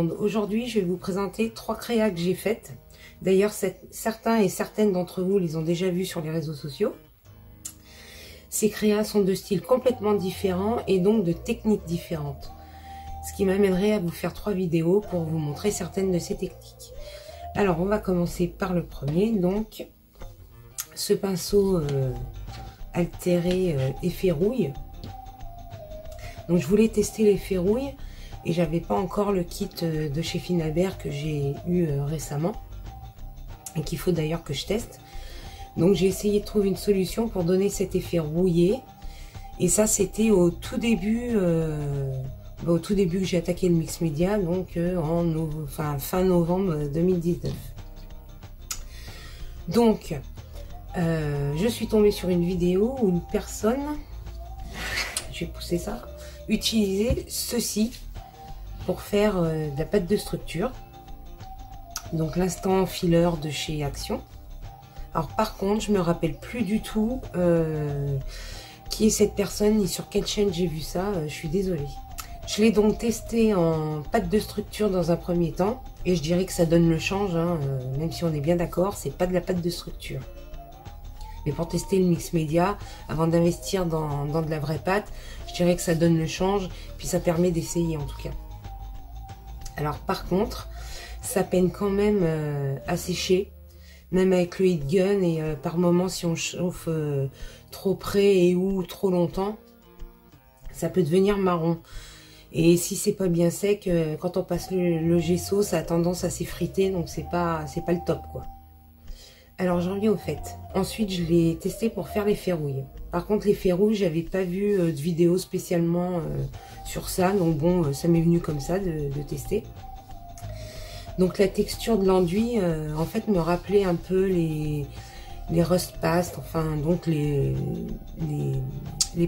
monde, aujourd'hui je vais vous présenter 3 créas que j'ai faites. D'ailleurs certains et certaines d'entre vous les ont déjà vus sur les réseaux sociaux. Ces créas sont de styles complètement différents et donc de techniques différentes. Ce qui m'amènerait à vous faire 3 vidéos pour vous montrer certaines de ces techniques. Alors on va commencer par le premier, donc ce pinceau altéré effet rouille. Donc je voulais tester l'effet rouille et j'avais pas encore le kit de chez Finaber que j'ai eu récemment et qu'il faut d'ailleurs que je teste. Donc j'ai essayé de trouver une solution pour donner cet effet rouillé, et ça c'était au tout début que j'ai attaqué le mix média, donc fin novembre 2019. Donc je suis tombée sur une vidéo où une personne, je vais pousser ça, utilisait ceci pour faire de la pâte de structure, donc l'instant filler de chez Action. Alors par contre je me rappelle plus du tout qui est cette personne ni sur quelle chaîne j'ai vu ça, je suis désolée. Je l'ai donc testé en pâte de structure dans un premier temps et je dirais que ça donne le change, hein, même si on est bien d'accord, c'est pas de la pâte de structure. Mais pour tester le mix média, avant d'investir dans de la vraie pâte, je dirais que ça donne le change, puis ça permet d'essayer en tout cas. Alors par contre, ça peine quand même à sécher, même avec le heat gun, et par moment si on chauffe trop près et ou trop longtemps, ça peut devenir marron. Et si c'est pas bien sec, quand on passe le gesso, ça a tendance à s'effriter, donc c'est pas le top quoi. Alors j'en reviens au fait. Ensuite je l'ai testé pour faire l'effet rouille. Par contre l'effet rouille, j'avais pas vu de vidéo spécialement sur ça, donc bon, ça m'est venu comme ça de tester. Donc la texture de l'enduit en fait me rappelait un peu les rust past, enfin donc les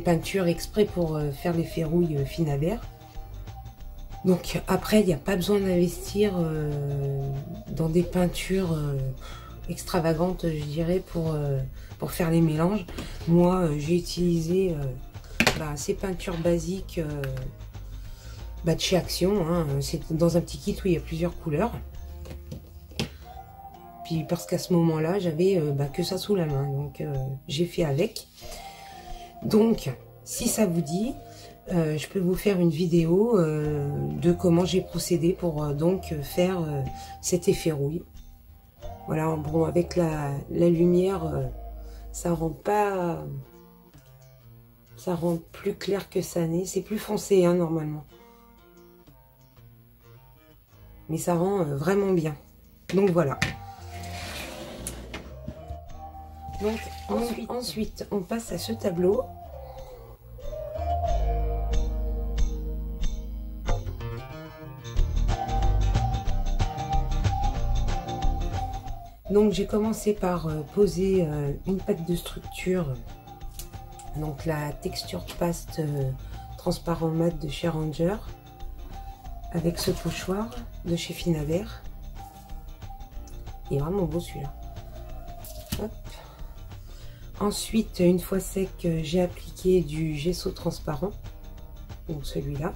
peintures exprès pour faire l'effet rouille Finaber. Donc après il n'y a pas besoin d'investir dans des peintures extravagantes, je dirais, pour faire les mélanges. Moi j'ai utilisé ces peintures basiques de chez Action, hein. C'est dans un petit kit où il y a plusieurs couleurs. Puis parce qu'à ce moment-là, j'avais que ça sous la main, donc j'ai fait avec. Donc, si ça vous dit, je peux vous faire une vidéo de comment j'ai procédé pour faire cet effet rouille. Voilà, bon, avec la lumière, ça rend plus clair que ça n'est. C'est plus foncé, hein, normalement. Mais ça rend vraiment bien. Donc voilà. Donc ensuite on passe à ce tableau. Donc j'ai commencé par poser une pâte de structure, donc la texture paste transparent mat de chez Ranger, avec ce pochoir de chez Finaber. Il est vraiment beau celui-là. Hop. Ensuite, une fois sec, j'ai appliqué du gesso transparent, donc celui-là.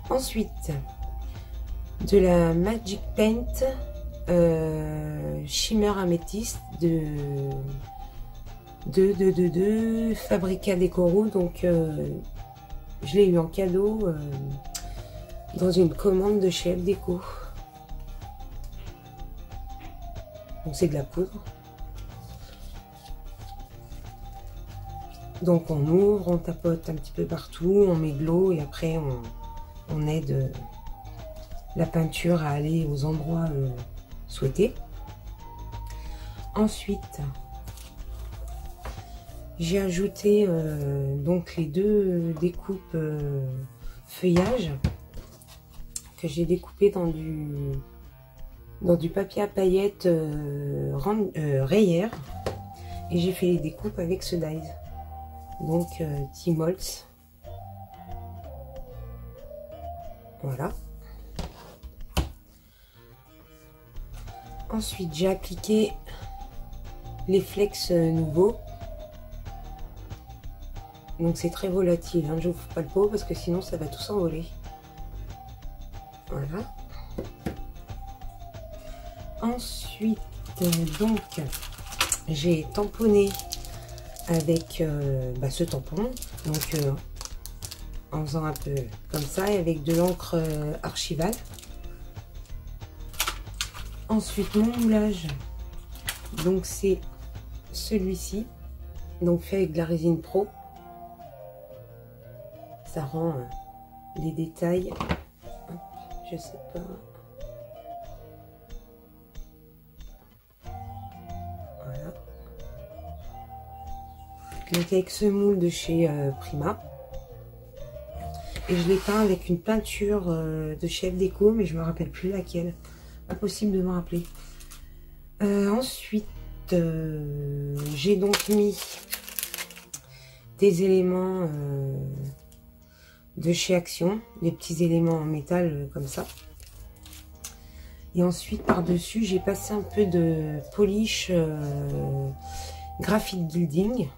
Ensuite, de la Magic Paint Shimmer Amethyst de Fabrica Decoro, donc je l'ai eu en cadeau dans une commande de chez F Déco. Donc c'est de la poudre. Donc on ouvre, on tapote un petit peu partout, on met de l'eau et après on aide la peinture à aller aux endroits souhaités. Ensuite, j'ai ajouté donc les 2 découpes feuillage que j'ai découpé dans du papier à paillettes rayère, et j'ai fait les découpes avec ce dies, donc T-Molds. Voilà. Ensuite j'ai appliqué les flex nouveaux, donc c'est très volatile, hein. Je n'ouvre pas le pot parce que sinon ça va tout s'envoler. Voilà. Ensuite, donc, j'ai tamponné avec ce tampon. Donc, en faisant un peu comme ça et avec de l'encre archivale. Ensuite, mon moulage, donc c'est celui-ci, donc fait avec de la résine pro. Ça rend les détails, hop, je sais pas. Voilà. Donc avec ce moule de chez Prima. Et je l'ai peint avec une peinture de chef déco, mais je me rappelle plus laquelle. Impossible de me rappeler. Ensuite, j'ai donc mis des éléments de chez Action, des petits éléments en métal comme ça. Et ensuite, par-dessus, j'ai passé un peu de polish Graphite Gilding.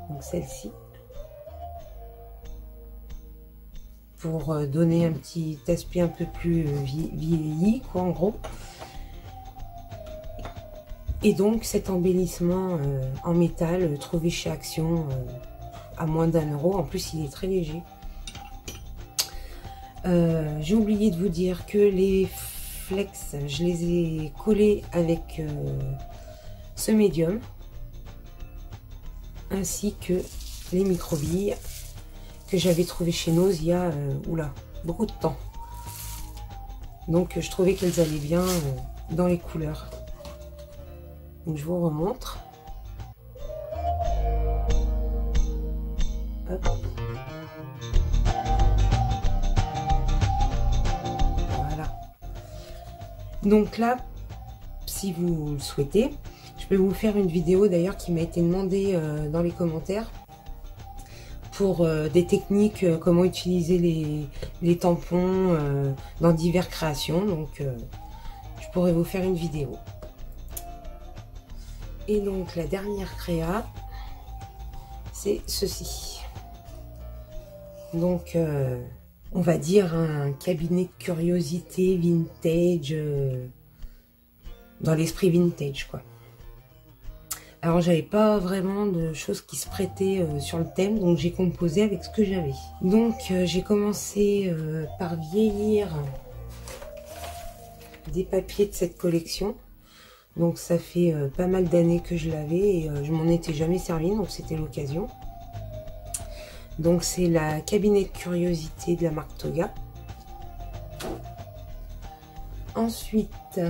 Donc celle-ci. Pour donner un petit aspect un peu plus vieilli, quoi, en gros. Et donc cet embellissement en métal trouvé chez Action à moins d'1 €. En plus, il est très léger. J'ai oublié de vous dire que les flex, je les ai collés avec ce médium, ainsi que les microbilles que j'avais trouvé chez Nose il y a beaucoup de temps. Donc je trouvais qu'elles allaient bien dans les couleurs. Donc je vous remontre. Hop. Voilà. Donc là, si vous le souhaitez, je peux vous faire une vidéo d'ailleurs qui m'a été demandée dans les commentaires. Pour des techniques, comment utiliser les tampons dans diverses créations. Donc je pourrais vous faire une vidéo. Et donc la dernière créa, c'est ceci. Donc on va dire un cabinet de curiosité vintage, dans l'esprit vintage, quoi. Alors j'avais pas vraiment de choses qui se prêtaient sur le thème, donc j'ai composé avec ce que j'avais. Donc j'ai commencé par vieillir des papiers de cette collection. Donc ça fait pas mal d'années que je l'avais et je m'en étais jamais servi, donc c'était l'occasion. Donc c'est la cabinet de curiosité de la marque Toga. Ensuite,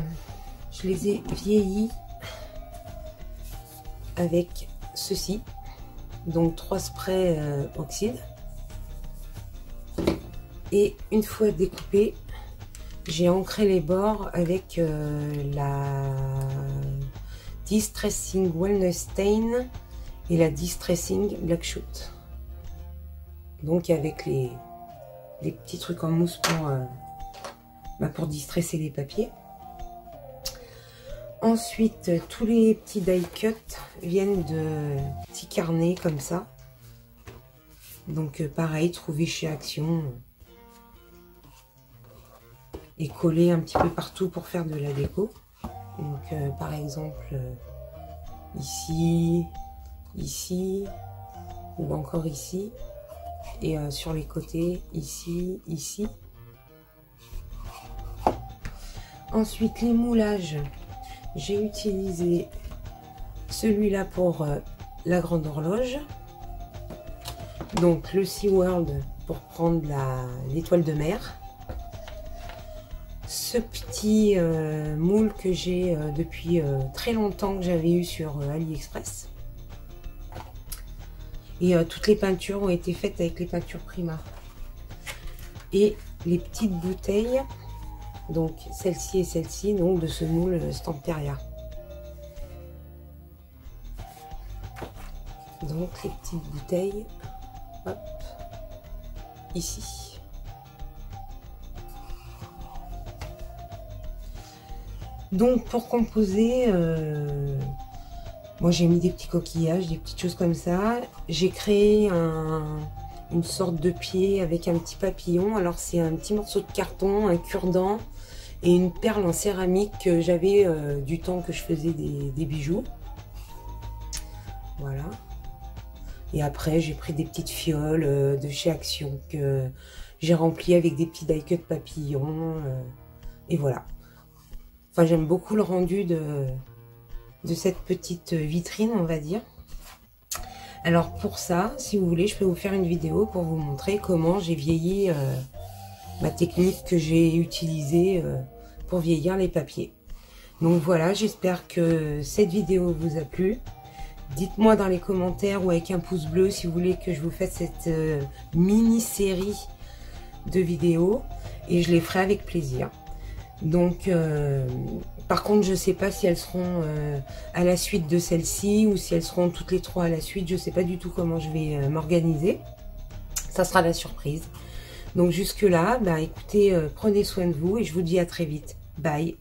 je les ai vieillis avec ceci, donc 3 sprays oxyde. Et une fois découpé, j'ai ancré les bords avec la Distressing Wellness Stain et la Distressing Black Shoot. Donc avec les petits trucs en mousse pour distresser les papiers. Ensuite, tous les petits die cuts viennent de petits carnets comme ça. Donc pareil, trouvé chez Action et collé un petit peu partout pour faire de la déco. Donc par exemple ici, ici ou encore ici, et sur les côtés ici, ici. Ensuite les moulages. J'ai utilisé celui-là pour la grande horloge. Donc le SeaWorld pour prendre l'étoile de mer. Ce petit moule que j'ai depuis très longtemps, que j'avais eu sur AliExpress. Et toutes les peintures ont été faites avec les peintures Prima. Et les petites bouteilles. Donc celle-ci et celle-ci, donc de ce moule Stamperia. Donc les petites bouteilles, hop, ici. Donc pour composer, moi j'ai mis des petits coquillages, des petites choses comme ça. J'ai créé une sorte de pied avec un petit papillon. Alors c'est un petit morceau de carton, un cure-dent et une perle en céramique que j'avais du temps que je faisais des bijoux. Voilà. Et après j'ai pris des petites fioles de chez Action que j'ai remplies avec des petits die-cut papillons. Et voilà. Enfin, j'aime beaucoup le rendu de cette petite vitrine, on va dire. Alors pour ça, si vous voulez, je peux vous faire une vidéo pour vous montrer comment j'ai vieilli ma technique que j'ai utilisée pour vieillir les papiers. Donc voilà, j'espère que cette vidéo vous a plu. Dites-moi dans les commentaires ou avec un pouce bleu si vous voulez que je vous fasse cette mini-série de vidéos et je les ferai avec plaisir. Donc par contre je ne sais pas si elles seront à la suite de celle-ci ou si elles seront toutes les trois à la suite. Je ne sais pas du tout comment je vais m'organiser. Ça sera la surprise. Donc jusque là, bah, écoutez, prenez soin de vous et je vous dis à très vite. Bye.